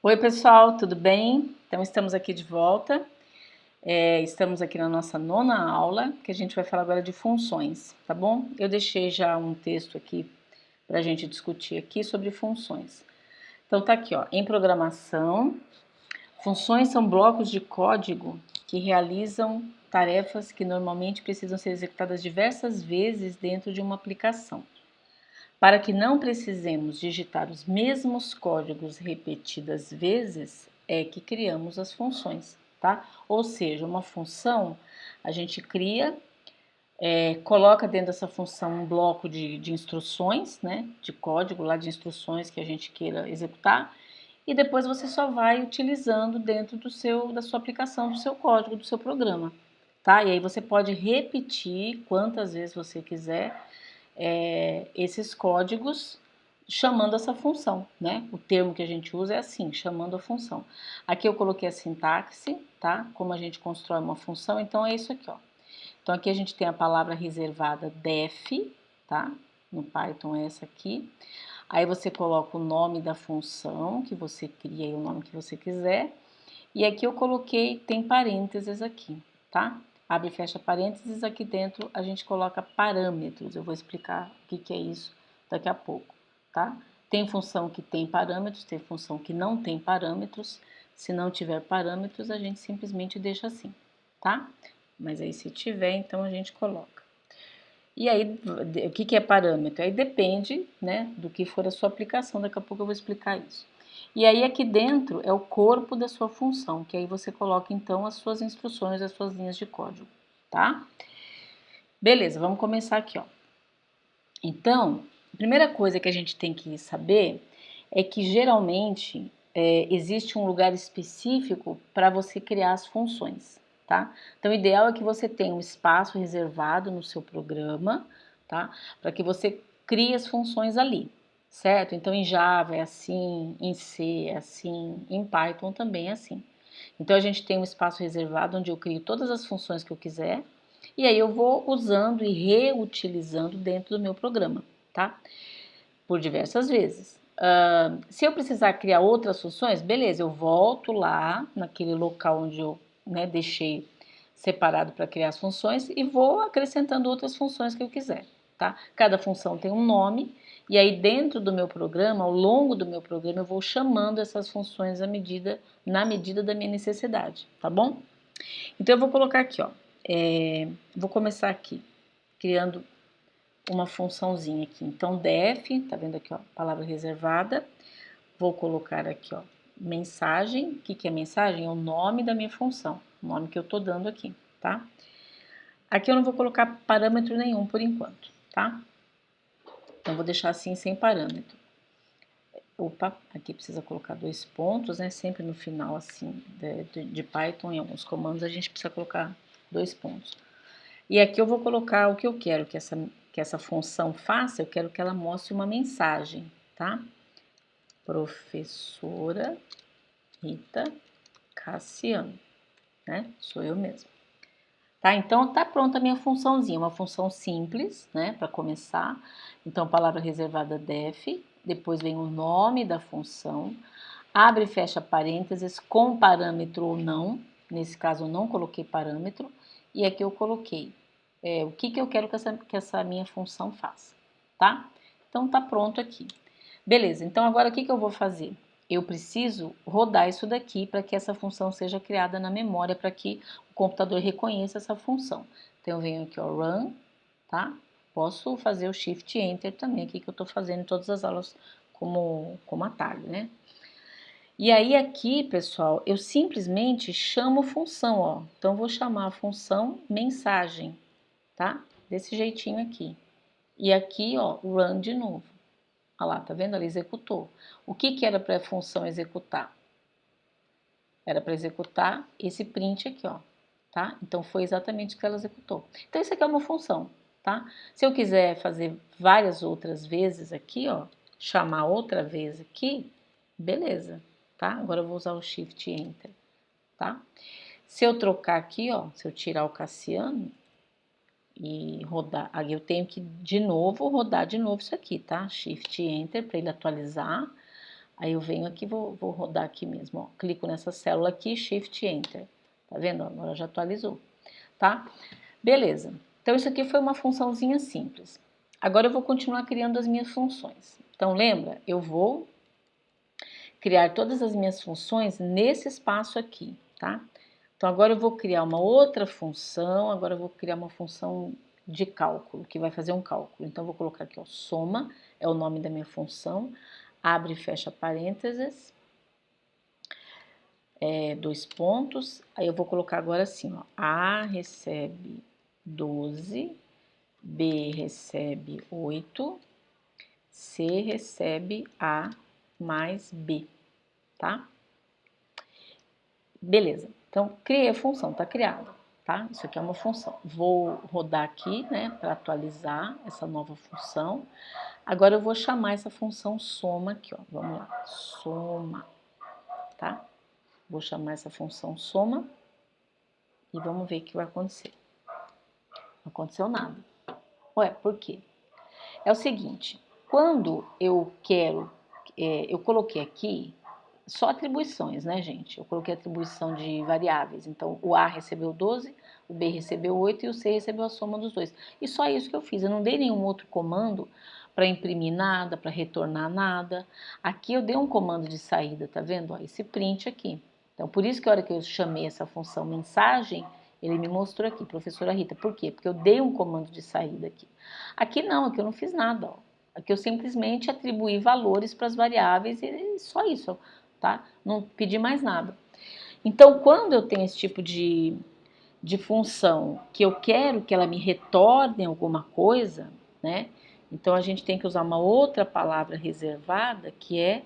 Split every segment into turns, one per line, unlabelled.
Oi, pessoal, tudo bem? Então, estamos aqui de volta. Estamos aqui na nossa nona aula, que a gente vai falar agora de funções, tá bom? Eu deixei já um texto aqui para a gente discutir aqui sobre funções. Então, tá aqui, ó. Em programação, funções são blocos de código que realizam tarefas que normalmente precisam ser executadas diversas vezes dentro de uma aplicação. Para que não precisemos digitar os mesmos códigos repetidas vezes, é que criamos as funções, tá? Ou seja, uma função a gente cria, coloca dentro dessa função um bloco de instruções, né? De código lá de instruções que a gente queira executar, e depois você só vai utilizando dentro da sua aplicação, do seu código, do seu programa, tá? E aí você pode repetir quantas vezes você quiser esses códigos chamando essa função, né? O termo que a gente usa é assim, chamando a função. Aqui eu coloquei a sintaxe, tá? Como a gente constrói uma função, então é isso aqui, ó. Então aqui a gente tem a palavra reservada def, tá? No Python é essa aqui. Aí você coloca o nome da função que você cria e o nome que você quiser. E aqui eu coloquei, tem parênteses aqui, tá? Abre e fecha parênteses, aqui dentro a gente coloca parâmetros. Eu vou explicar o que é isso daqui a pouco, tá? Tem função que tem parâmetros, tem função que não tem parâmetros. Se não tiver parâmetros, a gente simplesmente deixa assim, tá? Mas aí se tiver, então a gente coloca. E aí, o que é parâmetro? Aí depende, né, do que for a sua aplicação. Daqui a pouco eu vou explicar isso. E aí aqui dentro é o corpo da sua função, que aí você coloca então as suas instruções, as suas linhas de código, tá? Beleza, vamos começar aqui, ó. Então, a primeira coisa que a gente tem que saber é que geralmente existe um lugar específico para você criar as funções, tá? Então, o ideal é que você tenha um espaço reservado no seu programa, tá? Para que você crie as funções ali, certo? Então, em Java é assim, em C é assim, em Python também é assim. Então, a gente tem um espaço reservado onde eu crio todas as funções que eu quiser, e aí eu vou usando e reutilizando dentro do meu programa, tá? Por diversas vezes. Se eu precisar criar outras funções, beleza, eu volto lá naquele local onde eu, né, deixei separado para criar as funções e vou acrescentando outras funções que eu quiser, tá? Cada função tem um nome e aí dentro do meu programa, ao longo do meu programa, eu vou chamando essas funções na medida da minha necessidade, tá bom? Então eu vou colocar aqui, ó. Vou começar aqui criando uma funçãozinha aqui. Então def, tá vendo aqui, ó, palavra reservada. Vou colocar aqui, ó, mensagem. O que é mensagem? É o nome da minha função, o nome que eu tô dando aqui, tá? Aqui eu não vou colocar parâmetro nenhum por enquanto, tá? Então vou deixar assim sem parâmetro. Opa, aqui precisa colocar dois pontos, né? Sempre no final, assim, de Python, em alguns comandos, a gente precisa colocar dois pontos. E aqui eu vou colocar o que eu quero que essa função faça, eu quero que ela mostre uma mensagem, tá? Professora Rita Cassiano, né? Sou eu mesma. Tá, então tá pronta a minha funçãozinha, uma função simples, né, para começar. Então, palavra reservada def, depois vem o nome da função, abre e fecha parênteses com parâmetro ou não, nesse caso eu não coloquei parâmetro, e aqui eu coloquei o que eu quero que essa minha função faça, tá? Então tá pronto aqui. Beleza, então agora o que eu vou fazer? Eu preciso rodar isso daqui para que essa função seja criada na memória, para que o computador reconheça essa função. Então eu venho aqui, ó, run, tá? Posso fazer o Shift Enter também, aqui que eu estou fazendo em todas as aulas como atalho, né? E aí aqui, pessoal, eu simplesmente chamo função, ó. Então, eu vou chamar a função mensagem, tá? Desse jeitinho aqui. E aqui, ó, run de novo. Olha lá, tá vendo? Ela executou. O que era para a função executar? Era para executar esse print aqui, ó, tá? Então, foi exatamente o que ela executou. Então, isso aqui é uma função, tá? Se eu quiser fazer várias outras vezes aqui, ó, chamar outra vez aqui, beleza, tá? Agora eu vou usar o Shift Enter, tá? Se eu trocar aqui, ó, se eu tirar o Cassiano e rodar, aí eu tenho que de novo rodar de novo isso aqui, tá? Shift Enter para ele atualizar. Aí eu venho aqui, vou rodar aqui mesmo, ó. Clico nessa célula aqui, Shift Enter. Tá vendo? Agora já atualizou, tá? Beleza. Então, isso aqui foi uma funçãozinha simples. Agora eu vou continuar criando as minhas funções. Então, lembra? Eu vou criar todas as minhas funções nesse espaço aqui, tá? Então, agora eu vou criar uma outra função, agora eu vou criar uma função de cálculo, que vai fazer um cálculo. Então, eu vou colocar aqui, ó, soma, é o nome da minha função, abre e fecha parênteses, dois pontos, aí eu vou colocar agora assim, ó, A recebe 12, B recebe 8, C recebe A mais B, tá? Beleza, então criei a função, tá criada, tá? Isso aqui é uma função. Vou rodar aqui, né, para atualizar essa nova função. Agora eu vou chamar essa função soma aqui, ó. Vamos lá, soma, tá? Vou chamar essa função soma e vamos ver o que vai acontecer. Não aconteceu nada. Ué, por quê? É o seguinte, quando eu quero, eu coloquei aqui só atribuições, né, gente? Eu coloquei atribuição de variáveis. Então, o A recebeu 12, o B recebeu 8 e o C recebeu a soma dos dois. E só isso que eu fiz. Eu não dei nenhum outro comando para imprimir nada, para retornar nada. Aqui eu dei um comando de saída, tá vendo? Ó, esse print aqui. Então, por isso que a hora que eu chamei essa função mensagem, ele me mostrou aqui, professora Rita. Por quê? Porque eu dei um comando de saída aqui. Aqui não, aqui eu não fiz nada, ó. Aqui eu simplesmente atribuí valores para as variáveis e só isso, tá? Não pedi mais nada. Então, quando eu tenho esse tipo de função que eu quero que ela me retorne alguma coisa, né? Então, a gente tem que usar uma outra palavra reservada que é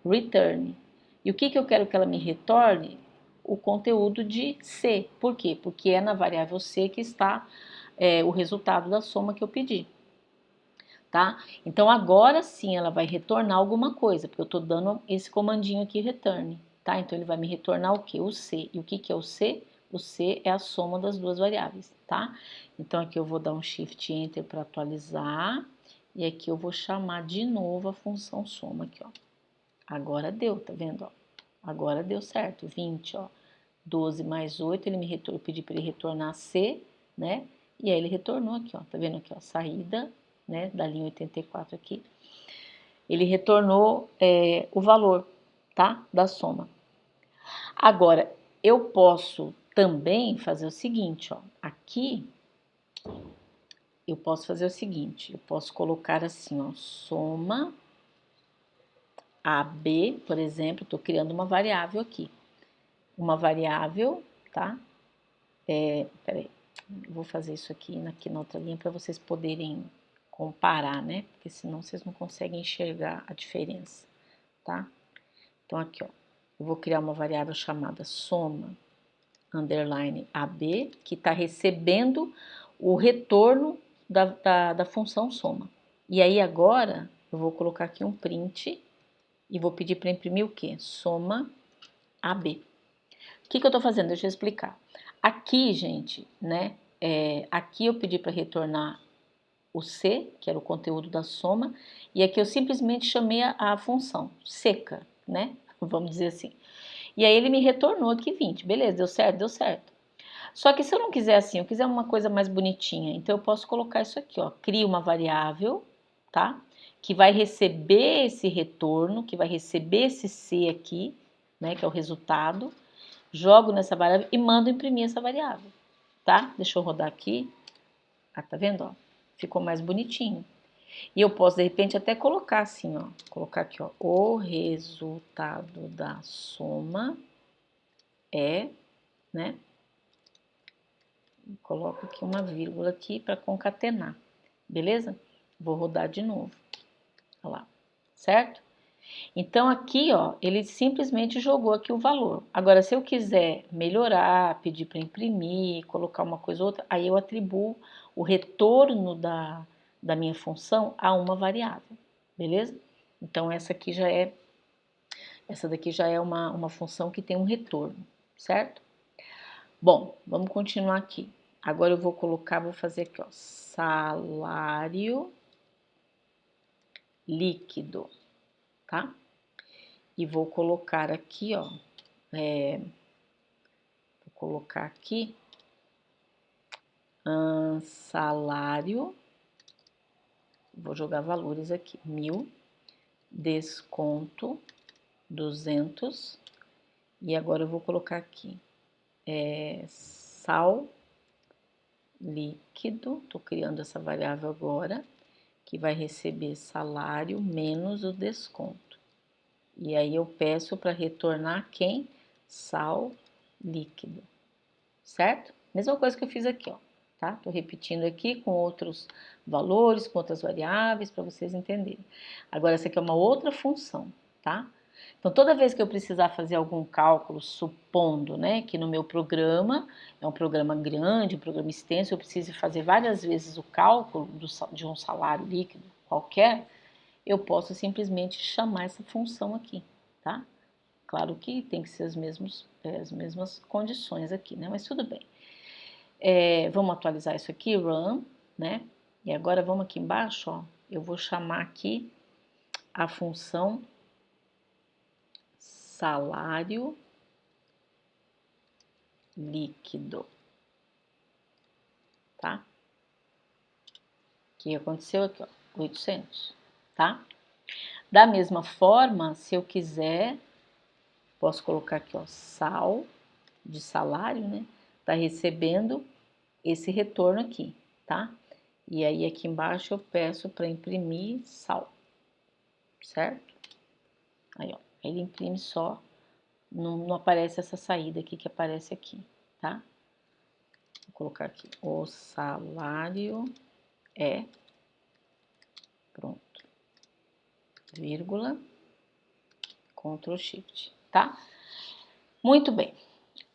return. E o que eu quero que ela me retorne? O conteúdo de C. Por quê? Porque é na variável C que está o resultado da soma que eu pedi. Tá? Então agora sim ela vai retornar alguma coisa, porque eu estou dando esse comandinho aqui return, tá? Então ele vai me retornar o que? O C. E o que é o C? O C é a soma das duas variáveis, tá? Então aqui eu vou dar um Shift Enter para atualizar e aqui eu vou chamar de novo a função soma aqui, ó. Agora deu, tá vendo? Ó? Agora deu certo, 20, ó. 12 mais 8, eu pedi para ele retornar C, né? E aí ele retornou aqui, ó. Tá vendo aqui, ó? Saída, né? Da linha 84 aqui. Ele retornou o valor, tá? Da soma. Agora, eu posso também fazer o seguinte, ó. Aqui, eu posso fazer o seguinte. Eu posso colocar assim, ó. Soma AB, por exemplo. Estou criando uma variável aqui. Uma variável, tá? Peraí. Vou fazer isso aqui na outra linha para vocês poderem comparar, né? Porque senão vocês não conseguem enxergar a diferença, tá? Então, aqui, ó, eu vou criar uma variável chamada soma underline AB, que está recebendo o retorno da função soma. E aí, agora, eu vou colocar aqui um print e vou pedir para imprimir o quê? Soma AB. O que eu estou fazendo? Deixa eu explicar. Aqui, gente, né? Aqui eu pedi para retornar o C, que era o conteúdo da soma, e aqui eu simplesmente chamei a função seca, né? Vamos dizer assim. E aí ele me retornou aqui 20. Beleza, deu certo? Deu certo. Só que se eu não quiser assim, eu quiser uma coisa mais bonitinha, então eu posso colocar isso aqui, ó. Crio uma variável, tá? Que vai receber esse retorno, que vai receber esse C aqui, né? Que é o resultado. Jogo nessa variável e mando imprimir essa variável, tá? Deixa eu rodar aqui. Ah, tá vendo, ó? Ficou mais bonitinho. E eu posso, de repente, até colocar assim, ó. Colocar aqui, ó. O resultado da soma é, né? Coloco aqui uma vírgula aqui para concatenar, beleza? Vou rodar de novo. Olha lá, certo? Então, aqui, ó, ele simplesmente jogou aqui o valor. Agora, se eu quiser melhorar, pedir para imprimir, colocar uma coisa ou outra, aí eu atribuo o retorno da minha função a uma variável, beleza? Então, essa daqui já é uma função que tem um retorno, certo? Bom, vamos continuar aqui. Agora eu vou fazer aqui, ó, salário líquido, tá? e vou colocar aqui, ó, vou colocar aqui salário, vou jogar valores aqui, 1.000, desconto 200, e agora eu vou colocar aqui sal líquido, tô criando essa variável agora, que vai receber salário menos o desconto. E aí eu peço para retornar quem? Sal líquido, certo? Mesma coisa que eu fiz aqui, ó, tá? Tô repetindo aqui com outros valores, com outras variáveis, para vocês entenderem. Agora, essa aqui é uma outra função, tá? Então, toda vez que eu precisar fazer algum cálculo, supondo, né, que no meu programa, é um programa grande, um programa extenso, eu preciso fazer várias vezes o cálculo de um salário líquido qualquer, eu posso simplesmente chamar essa função aqui, tá? Claro que tem que ser as mesmas condições aqui, né? Mas tudo bem. Vamos atualizar isso aqui, run, né? E agora vamos aqui embaixo, ó. Eu vou chamar aqui a função salário líquido, tá? O que aconteceu aqui, ó, 800, tá? Da mesma forma, se eu quiser, posso colocar aqui, ó, sal de salário, né? Tá recebendo esse retorno aqui, tá? E aí aqui embaixo eu peço para imprimir sal, certo? Aí, ó, ele imprime só, não aparece essa saída aqui que aparece aqui, tá? Vou colocar aqui, o salário é, pronto, vírgula, Ctrl Shift, tá? Muito bem.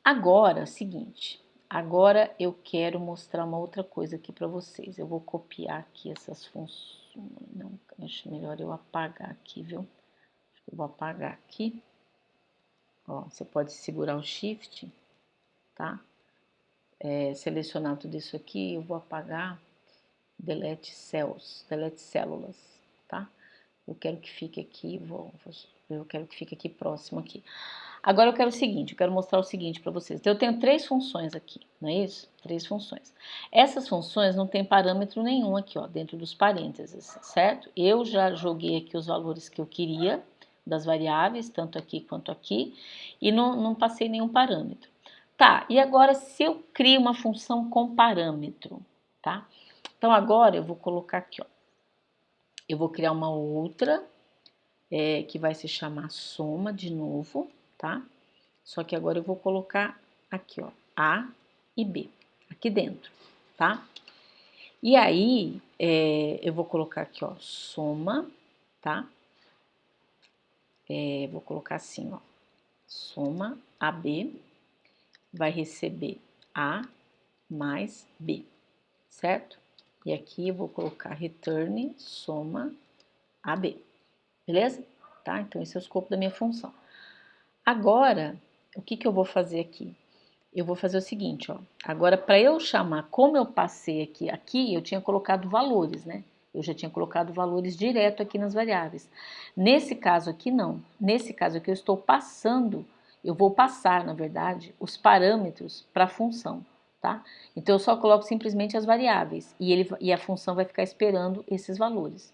Agora, seguinte, agora eu quero mostrar uma outra coisa aqui para vocês. Eu vou copiar aqui essas funções. Não, acho melhor eu apagar aqui, viu? Acho que eu vou apagar aqui. Ó, você pode segurar o Shift, tá? Selecionar tudo isso aqui, eu vou apagar Delete Cells, Delete Células, tá? Eu quero que fique aqui, eu quero que fique aqui próximo aqui. Agora eu quero o seguinte, eu quero mostrar o seguinte para vocês. Então, eu tenho 3 funções aqui, não é isso? 3 funções. Essas funções não tem parâmetro nenhum aqui, ó, dentro dos parênteses, certo? Eu já joguei aqui os valores que eu queria das variáveis, tanto aqui quanto aqui, e não passei nenhum parâmetro. Tá, e agora se eu crio uma função com parâmetro, tá? Então, agora eu vou colocar aqui, ó. Eu vou criar uma outra, que vai se chamar soma de novo, tá? Só que agora eu vou colocar aqui, ó, A e B, aqui dentro, tá? E aí, eu vou colocar aqui, ó, soma, tá? Vou colocar assim, ó, soma AB vai receber A mais B, certo? E aqui eu vou colocar return soma AB, beleza? Tá? Então, esse é o escopo da minha função. Agora, o que que eu vou fazer aqui? Eu vou fazer o seguinte, ó. Agora, para eu chamar, como eu passei aqui eu tinha colocado valores, né? Eu já tinha colocado valores direto aqui nas variáveis. Nesse caso aqui, não. Nesse caso aqui, eu estou passando, eu vou passar, na verdade, os parâmetros para a função, tá? Então, eu só coloco simplesmente as variáveis e a função vai ficar esperando esses valores.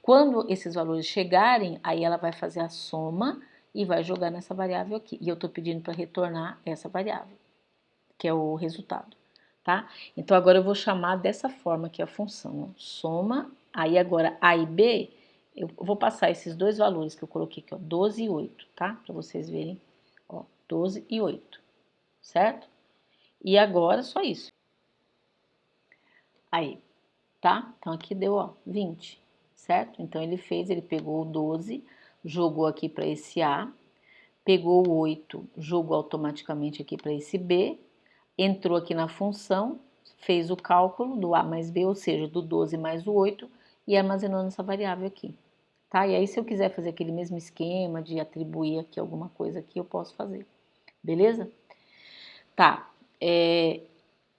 Quando esses valores chegarem, aí ela vai fazer a soma e vai jogar nessa variável aqui. E eu estou pedindo para retornar essa variável, que é o resultado, tá? Então, agora eu vou chamar dessa forma que é a função, ó, soma, aí agora A e B, eu vou passar esses dois valores que eu coloquei aqui, ó, 12 e 8, tá? Para vocês verem, ó, 12 e 8, certo? E agora só isso. Aí, tá? Então, aqui deu, ó, 20, certo? Então, ele pegou o 12, jogou aqui para esse A, pegou o 8, jogou automaticamente aqui para esse B, entrou aqui na função, fez o cálculo do A mais B, ou seja, do 12 mais o 8, e armazenou nessa variável aqui, tá? E aí, se eu quiser fazer aquele mesmo esquema de atribuir aqui alguma coisa aqui, eu posso fazer, beleza? Tá,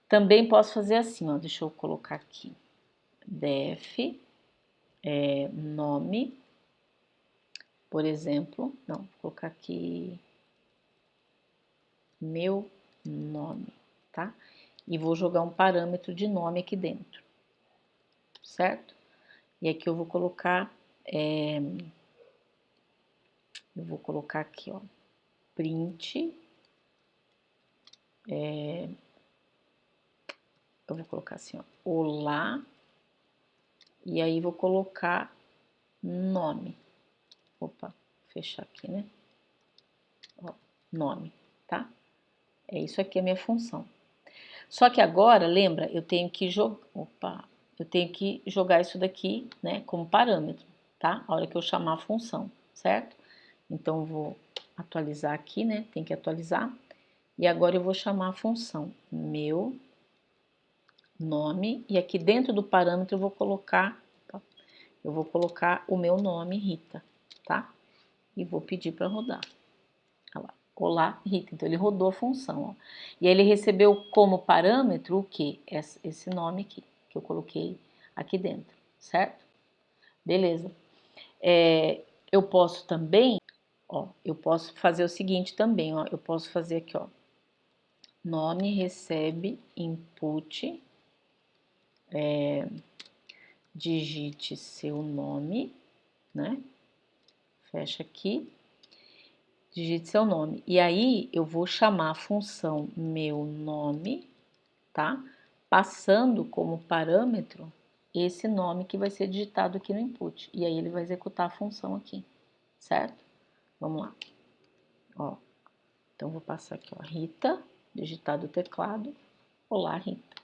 também posso fazer assim, ó, deixa eu colocar aqui, def, nome, Por exemplo, não, vou colocar aqui meu nome, tá? E vou jogar um parâmetro de nome aqui dentro, certo? E aqui eu vou colocar, aqui, ó, print, eu vou colocar assim, ó, olá, e aí vou colocar nome. Opa, fechar aqui, né? Ó, nome, tá? É isso aqui a minha função. Só que agora, lembra, eu tenho que jogar isso daqui, né, como parâmetro, tá? A hora que eu chamar a função, certo? Então, eu vou atualizar aqui, né? Tem que atualizar. E agora eu vou chamar a função meu nome, e aqui dentro do parâmetro eu vou colocar o meu nome, Rita, tá? E vou pedir para rodar. Olha lá. Olá, Rita. Então, ele rodou a função, ó. E aí ele recebeu como parâmetro o quê? Esse nome aqui, que eu coloquei aqui dentro, certo? Beleza. Eu posso também, ó, eu posso fazer o seguinte também, ó. Eu posso fazer aqui, ó. Nome recebe input, digite seu nome, né? Fecha aqui. Digite seu nome. E aí, eu vou chamar a função meu nome, tá? Passando como parâmetro esse nome que vai ser digitado aqui no input. E aí, ele vai executar a função aqui, certo? Vamos lá. Ó, então, vou passar aqui, ó, Rita, digitado o teclado. Olá, Rita,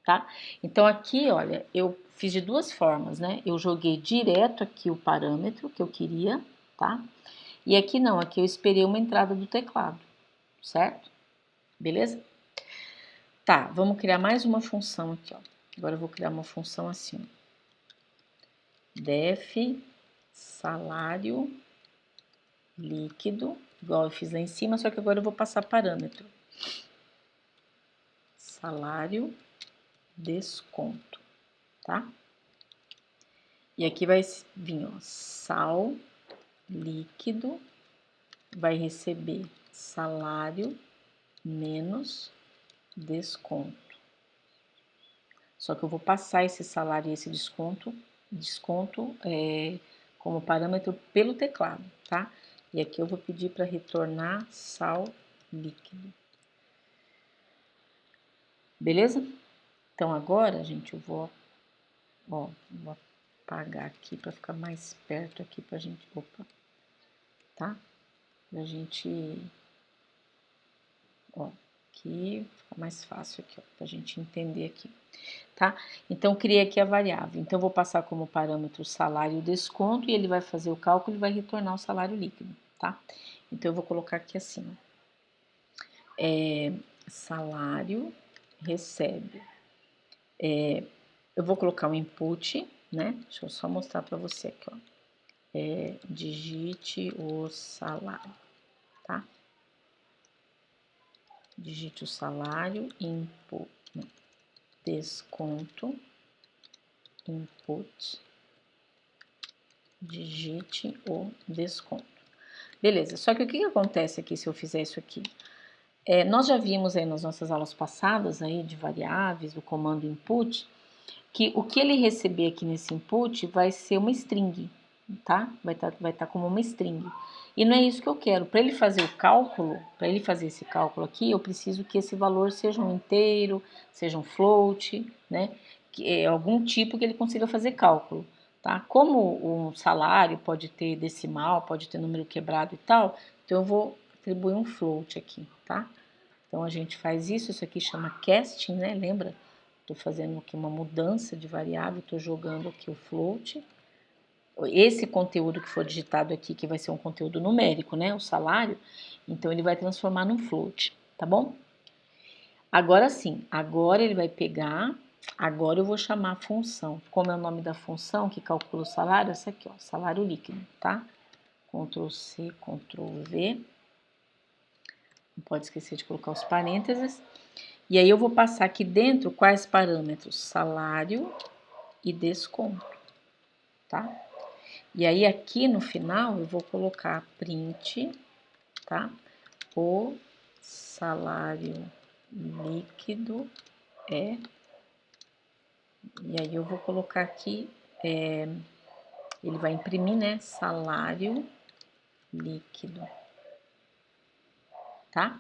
tá? Então, aqui, olha, eu fiz de duas formas, né? Eu joguei direto aqui o parâmetro que eu queria, tá? E aqui não, aqui eu esperei uma entrada do teclado, certo? Beleza? Tá, vamos criar mais uma função aqui, ó. Agora eu vou criar uma função assim, ó. Def salário líquido, igual eu fiz lá em cima, só que agora eu vou passar parâmetro. Salário desconto, tá? E aqui vai vir, ó, sal líquido, vai receber salário menos desconto. Só que eu vou passar esse salário e esse desconto como parâmetro pelo teclado, tá? E aqui eu vou pedir para retornar sal líquido. Beleza? Então agora, gente, eu vou apagar aqui para ficar mais perto aqui pra gente, tá? Pra gente, ó, aqui fica mais fácil aqui, ó, pra gente entender aqui. Tá? Então, criei aqui a variável. Então, eu vou passar como parâmetro o salário e o desconto, e ele vai fazer o cálculo e vai retornar o salário líquido, tá? Então, eu vou colocar aqui assim, ó. Salário recebe. Eu vou colocar o input, né? Deixa eu só mostrar para você aqui, ó. Digite o salário, tá? Digite o salário, input, não, desconto, input, digite o desconto. Beleza, só que o que acontece aqui se eu fizer isso aqui? Nós já vimos aí nas nossas aulas passadas aí de variáveis, do comando input, que o que ele receber aqui nesse input vai ser uma string, tá? Vai tá como uma string. E não é isso que eu quero. Para ele fazer o cálculo, para ele fazer esse cálculo aqui, eu preciso que esse valor seja um inteiro, seja um float, né? Que é algum tipo que ele consiga fazer cálculo, tá? Como um salário pode ter decimal, pode ter número quebrado e tal, então eu vou atribuir um float aqui, tá? Então a gente faz isso aqui chama casting, né? Lembra? Estou fazendo aqui uma mudança de variável, estou jogando aqui o float. Esse conteúdo que for digitado aqui, que vai ser um conteúdo numérico, né? O salário, então ele vai transformar num float, tá bom? Agora sim, agora ele vai pegar, agora eu vou chamar a função. Como é o nome da função que calcula o salário? Essa aqui, ó, salário líquido, tá? Ctrl C, Ctrl V. Não pode esquecer de colocar os parênteses. E aí eu vou passar aqui dentro quais parâmetros? Salário e desconto, tá? E aí aqui no final eu vou colocar print, tá? O salário líquido é... E aí eu vou colocar aqui, ele vai imprimir, né? Salário líquido, tá?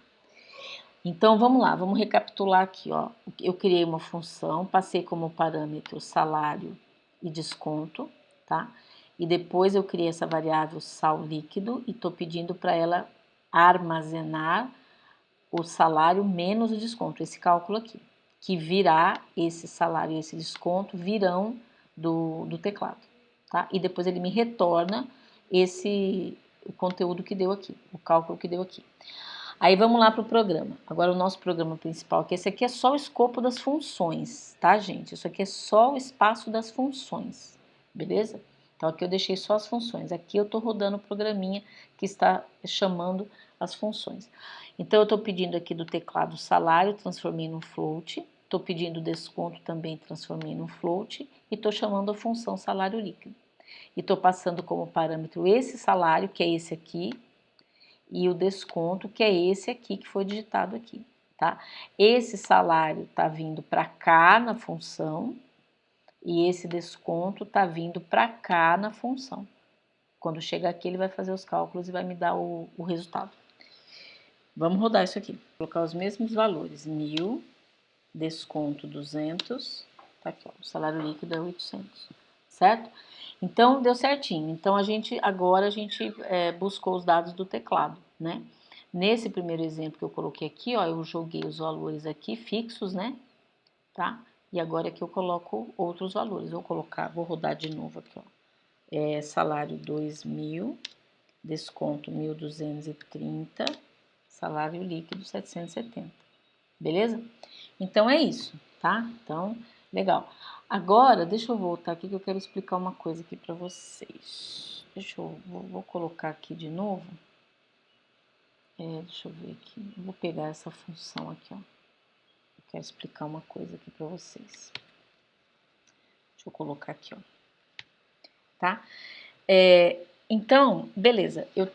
Então, vamos lá, vamos recapitular aqui, ó. Eu criei uma função, passei como parâmetro salário e desconto, tá? E depois eu criei essa variável sal líquido e tô pedindo para ela armazenar o salário menos o desconto, esse cálculo aqui, que virá esse salário e esse desconto virão do teclado, tá? E depois ele me retorna o conteúdo que deu aqui, o cálculo que deu aqui. Aí vamos lá para o programa. Agora o nosso programa principal, que esse aqui é só o escopo das funções, tá, gente? Isso aqui é só o espaço das funções, beleza? Então aqui eu deixei só as funções. Aqui eu estou rodando o programinha que está chamando as funções. Então eu estou pedindo aqui do teclado salário, transformei num float. Estou pedindo desconto também, transformei num float. E estou chamando a função salário líquido. E estou passando como parâmetro esse salário, que é esse aqui, e o desconto, que é esse aqui que foi digitado aqui, tá? Esse salário tá vindo para cá na função e esse desconto tá vindo para cá na função. Quando chegar aqui, ele vai fazer os cálculos e vai me dar o resultado. Vamos rodar isso aqui. Vou colocar os mesmos valores, 1.000, desconto 200, tá aqui, ó, o salário líquido é 800, certo? Então, deu certinho. Então, agora a gente buscou os dados do teclado, né? Nesse primeiro exemplo que eu coloquei aqui, ó, eu joguei os valores aqui fixos, né? Tá? E agora aqui eu coloco outros valores. Vou rodar de novo aqui, ó. Salário 2.000, desconto 1.230, salário líquido 770. Beleza? Então é isso, tá? Então, legal. Agora, deixa eu voltar aqui que eu quero explicar uma coisa aqui para vocês. Vou colocar aqui de novo. Deixa eu ver aqui. Eu vou pegar essa função aqui, ó. Eu quero explicar uma coisa aqui para vocês. Deixa eu colocar aqui, ó. Tá? Então, beleza. Eu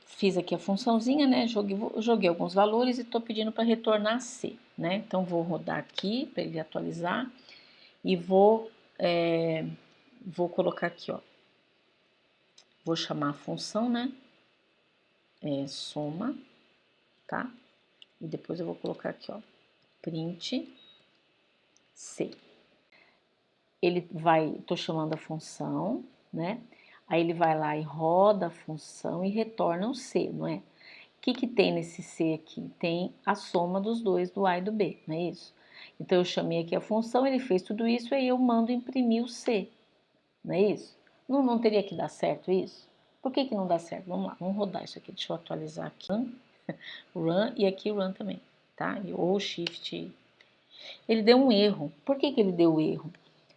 fiz aqui a funçãozinha, né? Joguei alguns valores e estou pedindo para retornar C, né? Então, vou rodar aqui para ele atualizar e vou colocar aqui, ó. Vou chamar a função, né? Soma, tá? E depois eu vou colocar aqui, ó, print C. Tô chamando a função, né? Aí ele vai lá e roda a função e retorna um C, não é? O que tem nesse C aqui? Tem a soma dos dois, do A e do B, não é isso? Então eu chamei aqui a função, ele fez tudo isso, aí eu mando imprimir o C, não é isso? Não teria que dar certo isso? Por que não dá certo? Vamos lá, vamos rodar isso aqui, deixa eu atualizar aqui. Run e aqui Run também, tá? Ou Shift. Ele deu um erro. Por que ele deu o erro?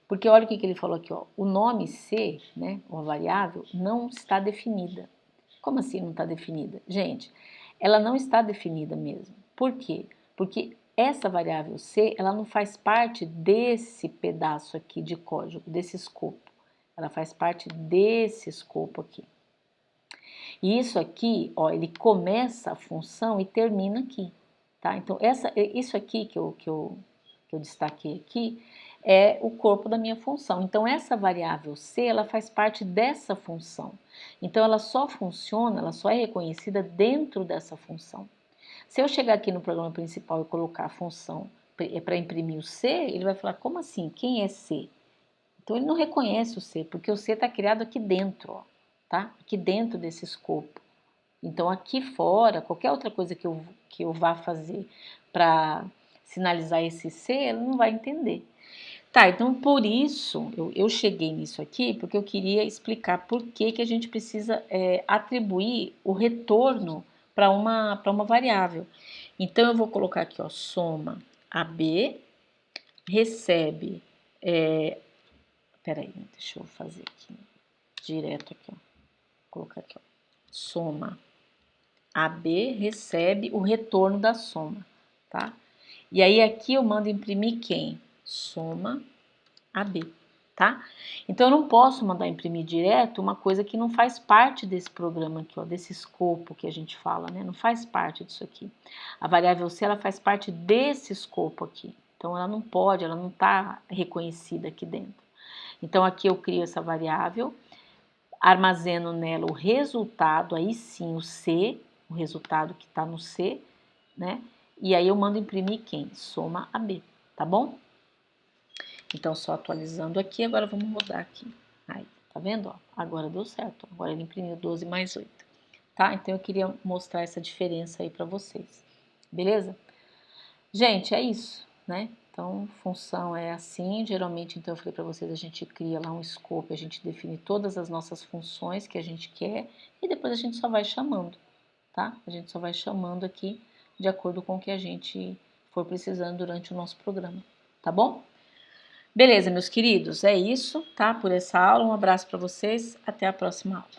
Porque olha o que ele falou aqui, ó. O nome C, né, uma variável, não está definida. Como assim não está definida? Gente, ela não está definida mesmo. Por quê? Porque essa variável C, ela não faz parte desse pedaço aqui de código, desse escopo. Ela faz parte desse escopo aqui. E isso aqui, ó, ele começa a função e termina aqui, tá? Então, isso aqui que eu destaquei aqui é o corpo da minha função. Então, essa variável C, ela faz parte dessa função. Então, ela só funciona, ela só é reconhecida dentro dessa função. Se eu chegar aqui no programa principal e colocar a função para imprimir o C, ele vai falar, como assim? Quem é C? Então, ele não reconhece o C, porque o C está criado aqui dentro, ó, tá? Aqui dentro desse escopo. Então, aqui fora, qualquer outra coisa que eu vá fazer para sinalizar esse C, ela não vai entender. Tá, então por isso eu cheguei nisso aqui, porque eu queria explicar por que a gente precisa atribuir o retorno para uma variável. Então, eu vou colocar aqui, ó, soma AB, recebe, peraí, deixa eu fazer aqui, direto aqui, ó, vou colocar aqui, ó, soma AB recebe o retorno da soma, tá? E aí aqui eu mando imprimir quem? Soma AB, tá? Então, eu não posso mandar imprimir direto uma coisa que não faz parte desse programa aqui, ó, desse escopo que a gente fala, né? Não faz parte disso aqui. A variável C, ela faz parte desse escopo aqui. Então, ela não pode, ela não está reconhecida aqui dentro. Então, aqui eu crio essa variável, armazeno nela o resultado, aí sim o C, o resultado que está no C, né? E aí eu mando imprimir quem? Soma AB, tá bom? Então, só atualizando aqui, agora vamos rodar aqui. Aí, tá vendo? Ó, agora deu certo. Agora ele imprimiu 12 mais 8. Tá? Então, eu queria mostrar essa diferença aí pra vocês. Beleza? Gente, é isso, né? Então, função é assim. Geralmente, então, eu falei pra vocês, a gente cria lá um scope, a gente define todas as nossas funções que a gente quer e depois a gente só vai chamando, tá? A gente só vai chamando aqui de acordo com o que a gente for precisando durante o nosso programa, tá bom? Beleza, meus queridos, é isso, tá? Por essa aula, um abraço para vocês, até a próxima aula.